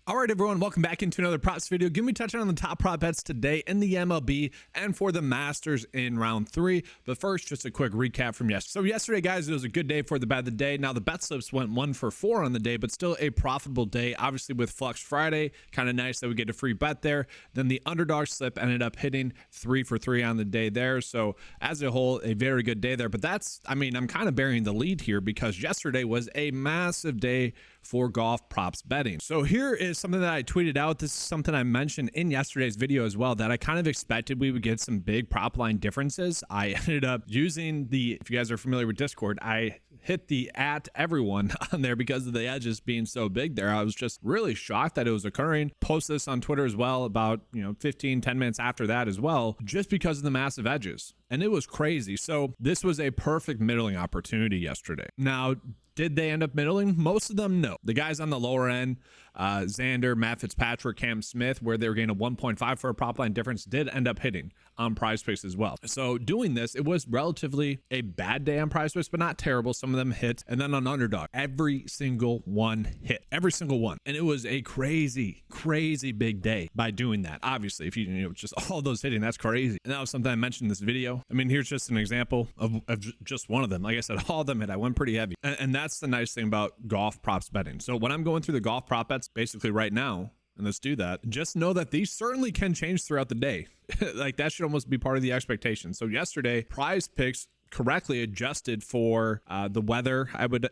All right, everyone, welcome back into another props video. Give me touching on the top prop bets today in the MLB and for the Masters in round 3. But first, just a quick recap from yesterday. So yesterday, guys, it was a good day for the bet of the day. Now, the bet slips went 1 for 4 on the day, but still a profitable day. Obviously, with Flux Friday, kind of nice that we get a free bet there. Then the underdog slip ended up hitting 3 for 3 on the day there. So as a whole, a very good day there. But that's, I mean, I'm kind of burying the lead here because yesterday was a massive day for golf props betting. So here is something that I tweeted out. This is something I mentioned in yesterday's video as well, that I kind of expected we would get some big prop line differences. I ended up using the, if you guys are familiar with Discord, I hit the @everyone on there because of the edges being so big there. I was just really shocked that it was occurring. Post this on Twitter as well about, 10 minutes after that as well, just because of the massive edges. And it was crazy. So this was a perfect middling opportunity yesterday. Now, did they end up middling? Most of them, no. The guys on the lower end, Xander, Matt Fitzpatrick, Cam Smith, where they were getting a 1.5 for a prop line difference, did end up hitting on PrizePicks as well. So doing this, it was relatively a bad day on PrizePicks, but not terrible. Some of them hit. And then on Underdog, every single one hit. Every single one. And it was a crazy, crazy big day by doing that. Obviously, if you just all those hitting, that's crazy. And that was something I mentioned in this video. I mean, here's just an example of just one of them. Like I said, all of them hit. I went pretty heavy. And that's the nice thing about golf props betting. So when I'm going through the golf prop bets basically right now, and let's do that, just know that these certainly can change throughout the day. Like that should almost be part of the expectation. So yesterday, PrizePicks correctly adjusted for the weather, I would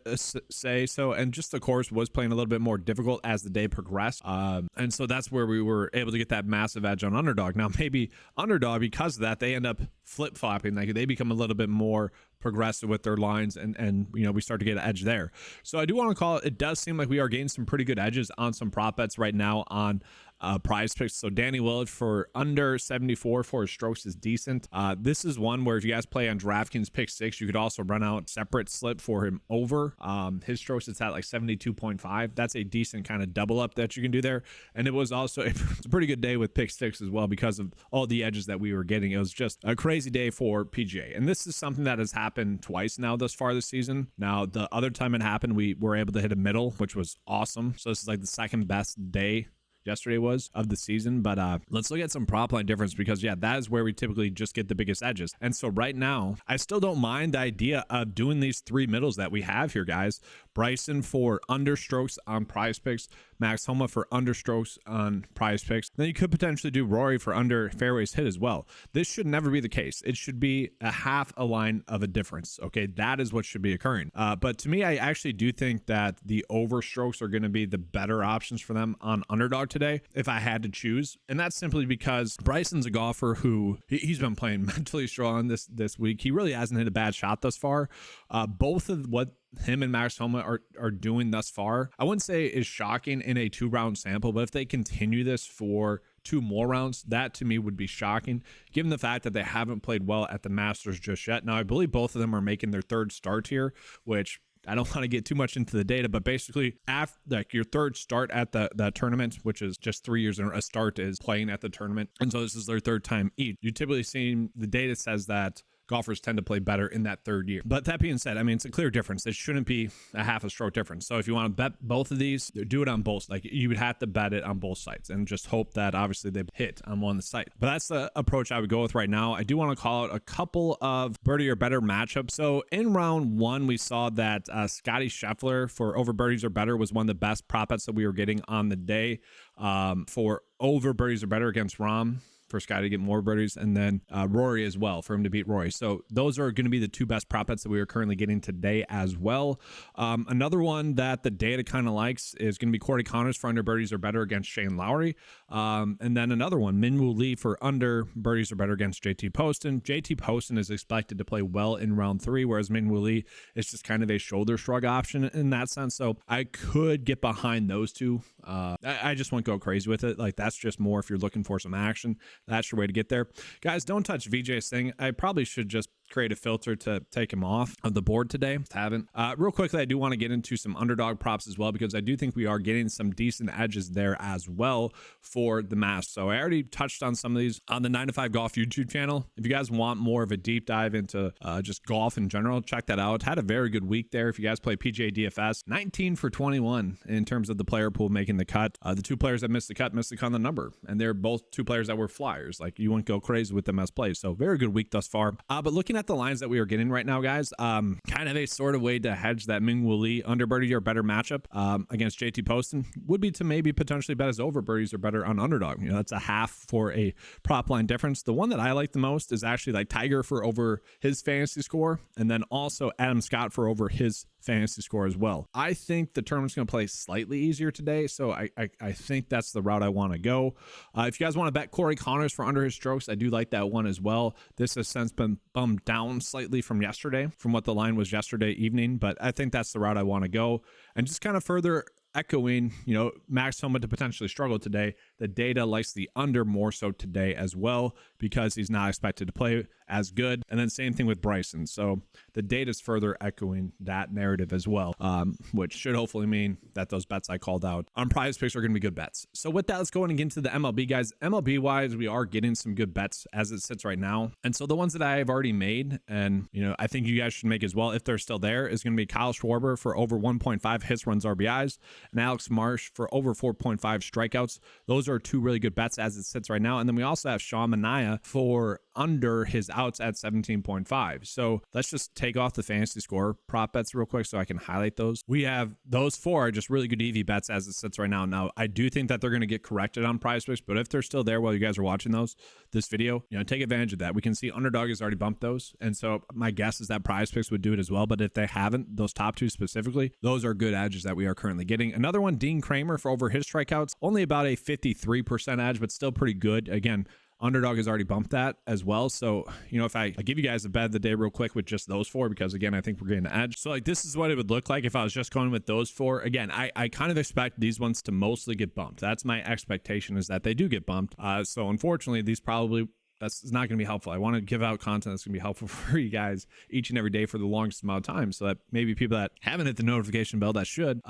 say so, and just the course was playing a little bit more difficult as the day progressed, and so that's where we were able to get that massive edge on Underdog. Now maybe Underdog, because of that, they end up flip-flopping, like they become a little bit more progressive with their lines, and we start to get an edge there. So I do want to call it does seem like we are getting some pretty good edges on some prop bets right now on PrizePicks. So Danny Willett for under 74 for his strokes is decent. This is one where if you guys play on DraftKings Pick 6, you could also run out separate slip for him over. His strokes is at like 72.5. That's a decent kind of double up that you can do there. And it was also it's a pretty good day with Pick 6 as well because of all the edges that we were getting. It was just a crazy day for PGA. And this is something that has happened twice now thus far this season. Now, the other time it happened, we were able to hit a middle, which was awesome. So this is like the second best day yesterday was of the season. But let's look at some prop line difference because that is where we typically just get the biggest edges. And so right now, I still don't mind the idea of doing these 3 middles that we have here, guys. Bryson for understrokes on PrizePicks, Max Homa for understrokes on PrizePicks. Then you could potentially do Rory for under fairways hit as well. This should never be the case. It should be a half a line of a difference. Okay, that is what should be occurring. But to me, I actually do think that the overstrokes are going to be the better options for them on Underdog today if I had to choose. And that's simply because Bryson's a golfer who he's been playing mentally strong this week. He really hasn't hit a bad shot thus far. Both of what him and Max Homa are doing thus far, I wouldn't say is shocking in a 2-round sample, but if they continue this for 2 more rounds, that to me would be shocking given the fact that they haven't played well at the Masters just yet. Now, I believe both of them are making their 3rd start here, which I don't want to get too much into the data, but basically after like your 3rd start at the tournament, which is just 3 years in a start is playing at the tournament. And so this is their 3rd time each. You typically see the data says that golfers tend to play better in that 3rd year. But that being said, I mean, it's a clear difference. It shouldn't be a half a stroke difference. So if you want to bet both of these, do it on both. Like you would have to bet it on both sides and just hope that obviously they hit on one side. But that's the approach I would go with right now. I do want to call out a couple of birdie or better matchups. So in round 1, we saw that Scotty Scheffler for over birdies or better was one of the best prop bets that we were getting on the day for over birdies or better against Rahm, for Scotty to get more birdies, and then Rory as well for him to beat Rory. So those are going to be the 2 best prop bets that we are currently getting today as well. Another one that the data kind of likes is going to be Corey Connors for under birdies or better against Shane Lowry. And then another one, Minwoo Lee for under birdies or better against JT Poston. JT Poston is expected to play well in round 3, whereas Minwoo Lee is just kind of a shoulder shrug option in that sense. So I could get behind those 2. I just won't go crazy with it. Like that's just more if you're looking for some action. That's your way to get there. Guys, don't touch VJ Singh. I probably should just create a filter to take him off of the board today. Haven't. Real quickly, I do want to get into some underdog props as well, because I do think we are getting some decent edges there as well for the Masters. So I already touched on some of these on the 9 to 5 Golf YouTube channel. If you guys want more of a deep dive into just golf in general, check that out. Had a very good week there. If you guys play PGA DFS, 19 for 21 in terms of the player pool making the cut. The 2 players that missed the cut on the number, and they're both 2 players that were flyers. Like, you wouldn't go crazy with them as plays. So very good week thus far. But looking at the lines that we are getting right now, guys, kind of a sort of way to hedge that Ming-Woo Lee under birdie or better matchup against JT Poston would be to maybe potentially bet his over birdies or better on underdog. You know, that's a half for a prop line difference. The one that I like the most is actually like Tiger for over his fantasy score, and then also Adam Scott for over his fantasy score as well. I think the tournament's going to play slightly easier today, so I think that's the route I want to go. If you guys want to bet Corey Connors for under his strokes, I do like that one as well. This has since been bumped down slightly from yesterday, from what the line was yesterday evening, but I think that's the route I want to go. And just kind of further echoing, you know, Max Homa to potentially struggle today. The data likes the under more so today as well, because he's not expected to play as good. And then same thing with Bryson. So the data is further echoing that narrative as well, which should hopefully mean that those bets I called out on PrizePicks are going to be good bets. So with that, let's go and get into the MLB, guys. MLB wise, we are getting some good bets as it sits right now. And so the ones that I have already made, and you know, I think you guys should make as well if they're still there, is going to be Kyle Schwarber for over 1.5 hits, runs, RBIs, and Alex Marsh for over 4.5 strikeouts. Those are 2 really good bets as it sits right now. And then we also have Sean Manaea for under his outs at 17.5. So let's just take off the fantasy score prop bets real quick so I can highlight those. We have those 4 are just really good EV bets as it sits right now. Now, I do think that they're going to get corrected on PrizePicks, but if they're still there while you guys are watching this video, you know, take advantage of that. We can see Underdog has already bumped those. And so my guess is that PrizePicks would do it as well. But if they haven't, those top 2 specifically, those are good edges that we are currently getting. Another one, Dean Kramer for over his strikeouts, only about a 53% edge, but still pretty good. Again, Underdog has already bumped that as well. So, you know, if I give you guys a bet of the day real quick with just those 4, because again, I think we're getting an edge. So like, this is what it would look like if I was just going with those 4. Again, I kind of expect these ones to mostly get bumped. That's my expectation, is that they do get bumped. So unfortunately, these probably, that's not going to be helpful. I want to give out content that's going to be helpful for you guys each and every day for the longest amount of time, so that maybe people that haven't hit the notification bell that should,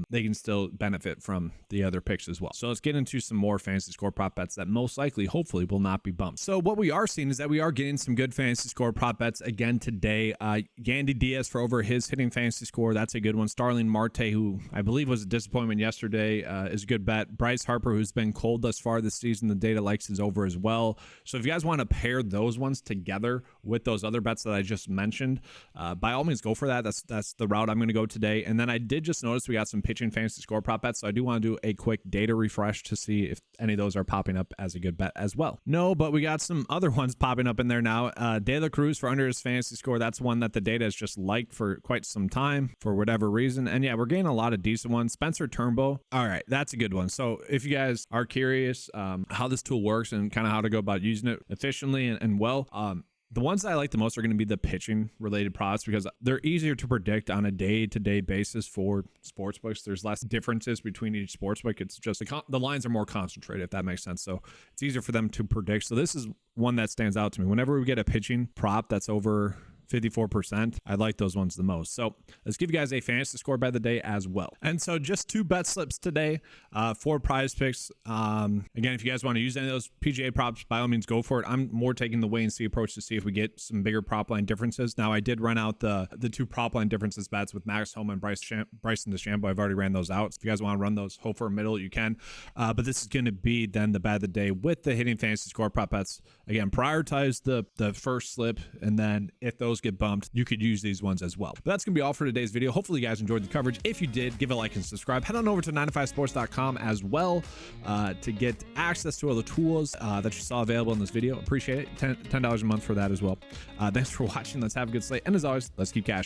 they can still benefit from the other picks as well. So let's get into some more fantasy score prop bets that most likely, hopefully, will not be bumped. So what we are seeing is that we are getting some good fantasy score prop bets again today. Yandy Diaz for over his hitting fantasy score. That's a good one. Starling Marte, who I believe was a disappointment yesterday, is a good bet. Bryce Harper, who's been cold thus far this season, the data likes his over as well. So if you guys want to pair those ones together with those other bets that I just mentioned, by all means go for that. That's the route I'm going to go today. And then I did just notice we got some pitching fantasy score prop bets, so I do want to do a quick data refresh to see if any of those are popping up as a good bet as well. No, but we got some other ones popping up in there now. De La Cruz for under his fantasy score. That's one that the data has just liked for quite some time for whatever reason. And yeah, we're getting a lot of decent ones. Spencer Turnbull. All right, that's a good one. So if you guys are curious how this tool works and kind of how to go about using it efficiently and well, the ones that I like the most are going to be the pitching related props, because they're easier to predict on a day-to-day basis for sportsbooks. There's less differences between each sportsbook. It's just the lines are more concentrated, if that makes sense. So it's easier for them to predict. So this is one that stands out to me. Whenever we get a pitching prop that's over 54%, I like those ones the most. So let's give you guys a fantasy score by the day as well. And so just 2 bet slips today for PrizePicks. Again, if you guys want to use any of those PGA props, by all means go for it. I'm more taking the wait and see approach to see if we get some bigger prop line differences. Now I did run out the 2 prop line differences bets with Max Homa and Bryson DeChambeau. I've already ran those out. So if you guys want to run those, hope for a middle, you can. But this is going to be then the bet of the day with the hitting fantasy score prop bets. Again, prioritize the first slip, and then if those get bumped, you could use these ones as well. But that's gonna be all for today's video. Hopefully you guys enjoyed the coverage. If you did, give a like and subscribe. Head on over to 9to5sports.com as well to get access to all the tools that you saw available in this video. Appreciate it. $10 a month for that as well. Thanks for watching. Let's have a good slate, and as always, let's keep cashing.